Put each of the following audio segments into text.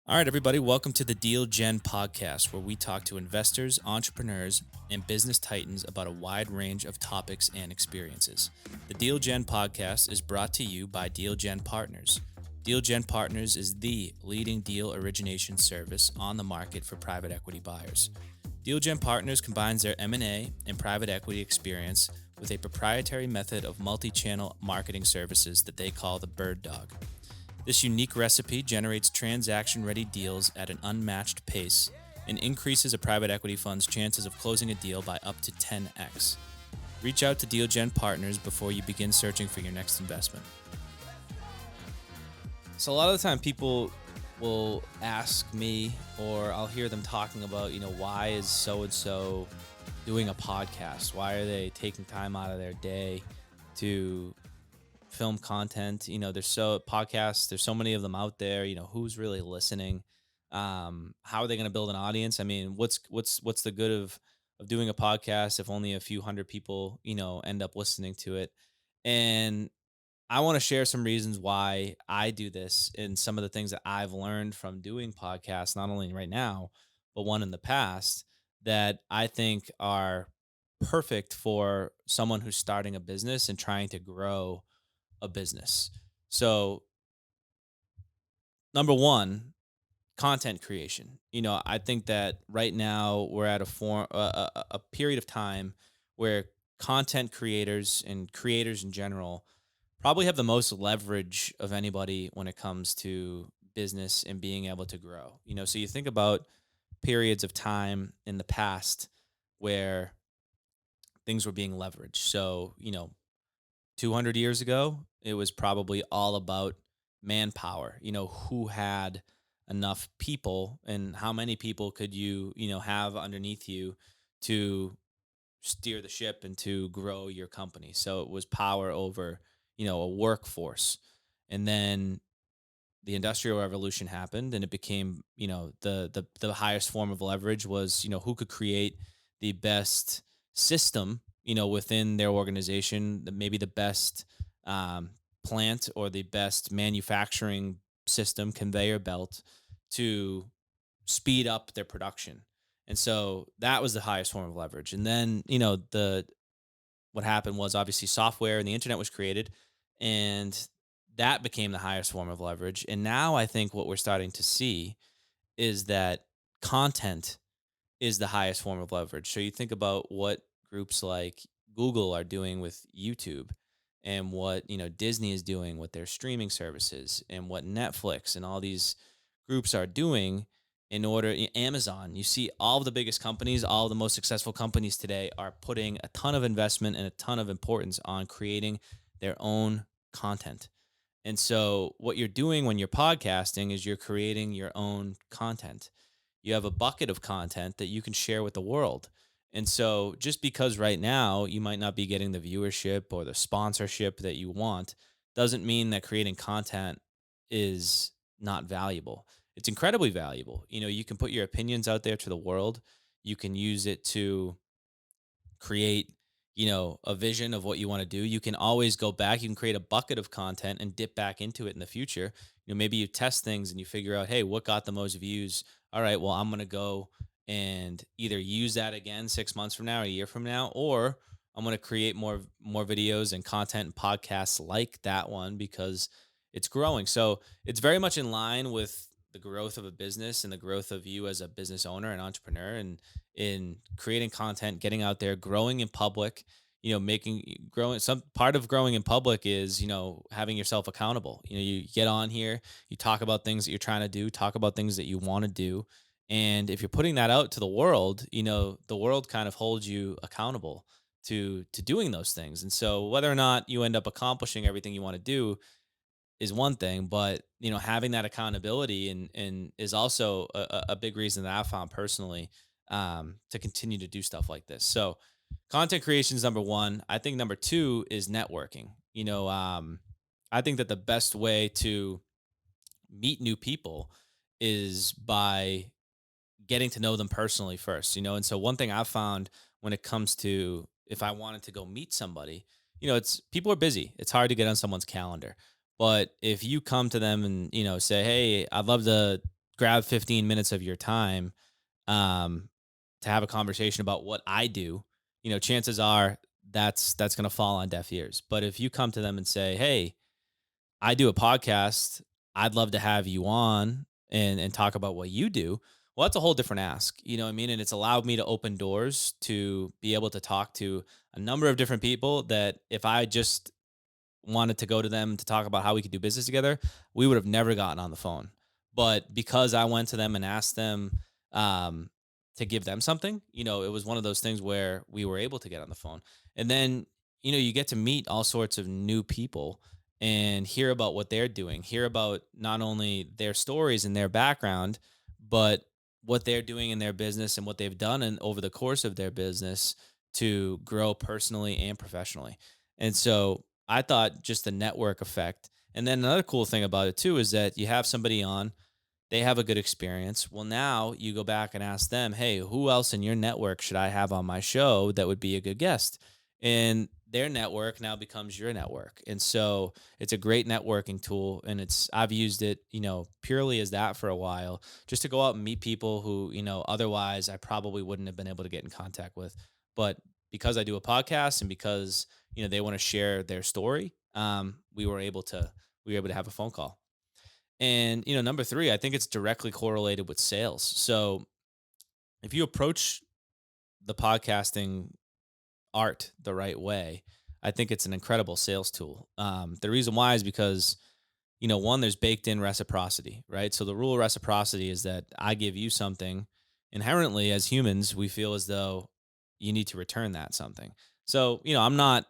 All right, everybody, welcome to the DealGen podcast, where we talk to investors, entrepreneurs, and business titans about a wide range of topics and experiences. The DealGen podcast is brought to you by DealGen Partners. DealGen Partners is the leading deal origination service on the market for private equity buyers. DealGen Partners combines their M&A and private equity experience with a proprietary method of multi-channel marketing services that they call the Bird Dog. This unique recipe generates transaction ready deals at an unmatched pace and increases a private equity fund's chances of closing a deal by up to 10x. Reach out to DealGen Partners before you begin searching for your next investment. So, a lot of the time, people will ask me, or I'll hear them talking about, why is so and so doing a podcast? Why are they taking time out of their day to film content? There's so many of them out there. Who's really listening? How are they going to build an audience? I mean, what's the good of doing a podcast if only a few hundred people end up listening to it? And I want to share some reasons why I do this and some of the things that I've learned from doing podcasts, not only right now, but one in the past, that I think are perfect for someone who's starting a business and trying to grow a business. So, number one, content creation. I think that right now we're at a period of time where content creators and creators in general probably have the most leverage of anybody when it comes to business and being able to grow. So you think about periods of time in the past where things were being leveraged. So, 200 years ago, it was probably all about manpower, who had enough people and how many people could you have underneath you to steer the ship and to grow your company. So it was power over, a workforce. And then the industrial revolution happened and it became, the highest form of leverage was, who could create the best system, within their organization, maybe the best um, plant or the best manufacturing system, conveyor belt, to speed up their production. And so that was the highest form of leverage. And then, the what happened was obviously software and the internet was created, and that became the highest form of leverage. And now I think what we're starting to see is that content is the highest form of leverage. So you think about what groups like Google are doing with YouTube, and what Disney is doing with their streaming services, and what Netflix and all these groups are doing in order. Amazon, you see all of the biggest companies, all of the most successful companies today are putting a ton of investment and a ton of importance on creating their own content. And so what you're doing when you're podcasting is you're creating your own content. You have a bucket of content that you can share with the world. And so just because right now you might not be getting the viewership or the sponsorship that you want doesn't mean that creating content is not valuable. It's incredibly valuable. You can put your opinions out there to the world. You can use it to create, a vision of what you want to do. You can always go back. You can create a bucket of content and dip back into it in the future. Maybe you test things and you figure out, hey, what got the most views? All right, well, I'm going to go and either use that again 6 months from now, a year from now, or I'm going to create more videos and content and podcasts like that one because it's growing. So it's very much in line with the growth of a business and the growth of you as a business owner and entrepreneur, and in creating content, getting out there, growing in public, making growing some part of growing in public is, having yourself accountable. You get on here, you talk about things that you're trying to do, talk about things that you want to do. And if you're putting that out to the world, the world kind of holds you accountable to doing those things. And so whether or not you end up accomplishing everything you want to do is one thing, but having that accountability and is also a big reason that I found personally, to continue to do stuff like this. So content creation is number one. I think number two is networking. I think that the best way to meet new people is by getting to know them personally first, and so one thing I've found when it comes to if I wanted to go meet somebody, it's people are busy. It's hard to get on someone's calendar. But if you come to them and, say, hey, I'd love to grab 15 minutes of your time um, to have a conversation about what I do, chances are that's going to fall on deaf ears. But if you come to them and say, "Hey, I do a podcast. I'd love to have you on and talk about what you do." Well, that's a whole different ask. You know what I mean? And it's allowed me to open doors to be able to talk to a number of different people that if I just wanted to go to them to talk about how we could do business together, we would have never gotten on the phone. But because I went to them and asked them um, to give them something, it was one of those things where we were able to get on the phone. And then, you get to meet all sorts of new people and hear about what they're doing, hear about not only their stories and their background, but what they're doing in their business and what they've done over the course of their business to grow personally and professionally. And so I thought just the network effect. And then another cool thing about it too is that you have somebody on, they have a good experience. Well, now you go back and ask them, "Hey, who else in your network should I have on my show that would be a good guest?" And their network now becomes your network. And so it's a great networking tool. And I've used it, purely as that for a while, just to go out and meet people who, otherwise I probably wouldn't have been able to get in contact with. But because I do a podcast and because, they want to share their story, we were able to have a phone call. And, number three, I think it's directly correlated with sales. So if you approach the podcasting art the right way, I think it's an incredible sales tool. The reason why is because, one, there's baked in reciprocity, right? So the rule of reciprocity is that I give you something. Inherently, as humans, we feel as though you need to return that something. So, I'm not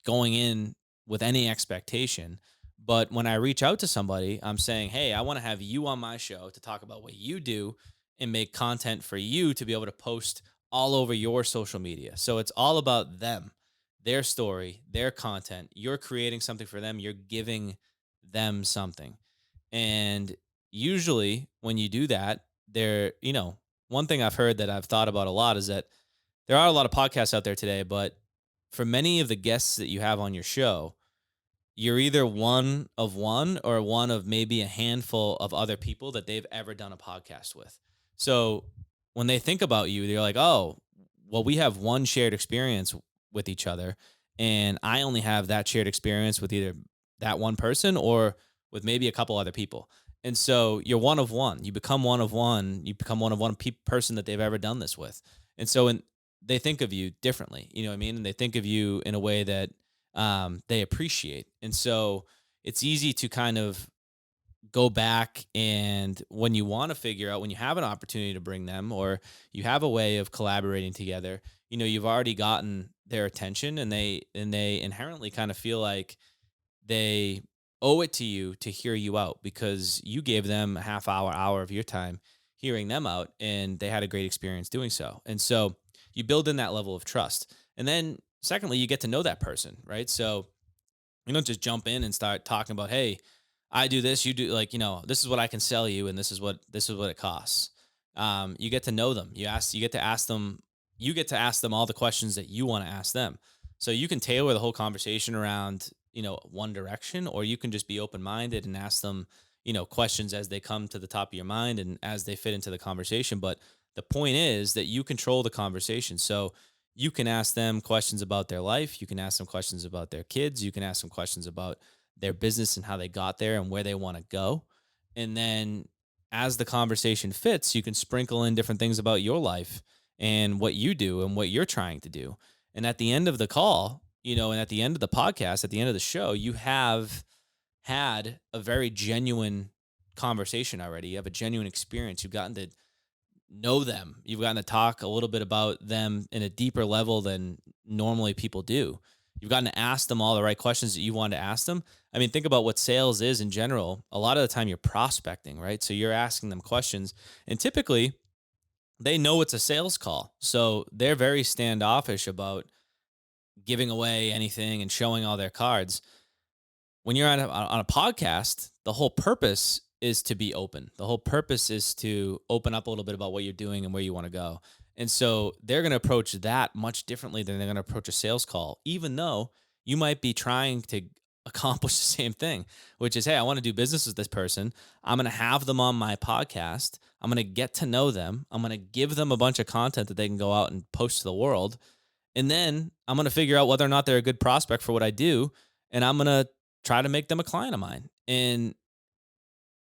going in with any expectation. But when I reach out to somebody, I'm saying, "Hey, I want to have you on my show to talk about what you do and make content for you to be able to post all over your social media." So it's all about them, their story, their content. You're creating something for them, you're giving them something. And usually when you do that, one thing I've heard that I've thought about a lot is that there are a lot of podcasts out there today, but for many of the guests that you have on your show, you're either one of one or one of maybe a handful of other people that they've ever done a podcast with. So when they think about you, they're like, "Oh, well, we have one shared experience with each other. And I only have that shared experience with either that one person or with maybe a couple other people." And so you're one of one. You become one of one. You become one of one person that they've ever done this with. And so they think of you differently, you know what I mean? And they think of you in a way that they appreciate. And so it's easy to kind of go back and when you want to figure out when you have an opportunity to bring them or you have a way of collaborating together, you've already gotten their attention and they inherently kind of feel like they owe it to you to hear you out because you gave them a half hour of your time hearing them out and they had a great experience doing so. And so you build in that level of trust. And then secondly, you get to know that person, right? So you don't just jump in and start talking about, "Hey, I do this, you do like, this is what I can sell you and this is what it costs." You get to know them. You get to ask them all the questions that you want to ask them. So you can tailor the whole conversation around, one direction, or you can just be open-minded and ask them, questions as they come to the top of your mind and as they fit into the conversation. But the point is that you control the conversation. So you can ask them questions about their life. You can ask them questions about their kids. You can ask them questions about their business and how they got there and where they want to go. And then as the conversation fits, you can sprinkle in different things about your life and what you do and what you're trying to do. And at the end of the call, and at the end of the podcast, at the end of the show, you have had a very genuine conversation already. You have a genuine experience. You've gotten to know them. You've gotten to talk a little bit about them in a deeper level than normally people do. You've gotten to ask them all the right questions that you want to ask them. I mean, think about what sales is in general. A lot of the time you're prospecting, right? So you're asking them questions and typically they know it's a sales call. So they're very standoffish about giving away anything and showing all their cards. When you're on a podcast, the whole purpose is to be open. The whole purpose is to open up a little bit about what you're doing and where you want to go. And so they're going to approach that much differently than they're going to approach a sales call, even though you might be trying to accomplish the same thing, which is, hey, I want to do business with this person. I'm going to have them on my podcast. I'm going to get to know them. I'm going to give them a bunch of content that they can go out and post to the world. And then I'm going to figure out whether or not they're a good prospect for what I do. And I'm going to try to make them a client of mine. And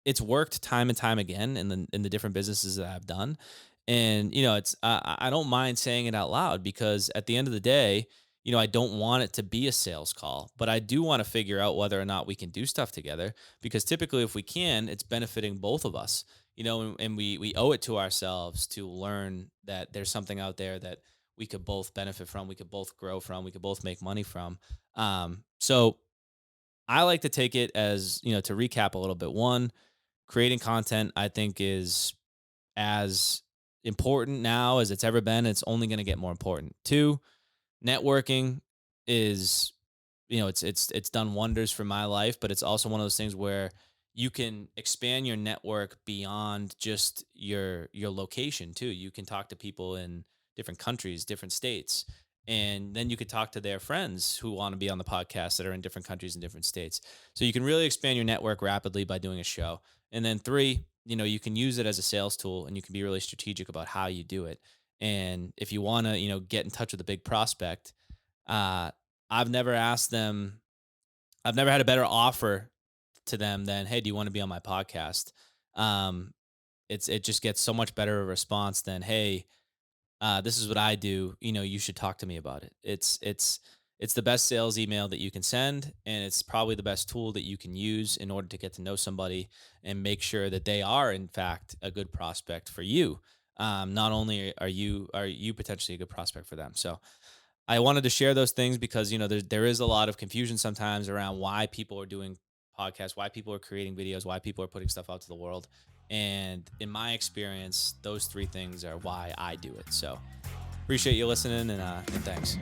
it's worked time and time again in the different businesses that I've done. And it's I don't mind saying it out loud because at the end of the day, I don't want it to be a sales call, but I do want to figure out whether or not we can do stuff together because typically if we can, it's benefiting both of us. And we owe it to ourselves to learn that there's something out there that we could both benefit from, we could both grow from, we could both make money from. So I like to take it as, to recap a little bit. One, creating content I think is as important now as it's ever been. It's only going to get more important. Two, networking is, it's done wonders for my life, but it's also one of those things where you can expand your network beyond just your location too. You can talk to people in different countries, different states, and then you could talk to their friends who want to be on the podcast that are in different countries and different states. So you can really expand your network rapidly by doing a show. And then three, you can use it as a sales tool and you can be really strategic about how you do it. And if you want to, get in touch with a big prospect, uh, I've never asked them, I've never had a better offer to them than, hey, do you want to be on my podcast? Um, it just gets so much better a response than, hey, this is what I do. You should talk to me about it. It's the best sales email that you can send, and it's probably the best tool that you can use in order to get to know somebody and make sure that they are, in fact, a good prospect for you. Not only are you potentially a good prospect for them. So I wanted to share those things because there is a lot of confusion sometimes around why people are doing podcasts, why people are creating videos, why people are putting stuff out to the world. And in my experience, those three things are why I do it. So appreciate you listening and thanks.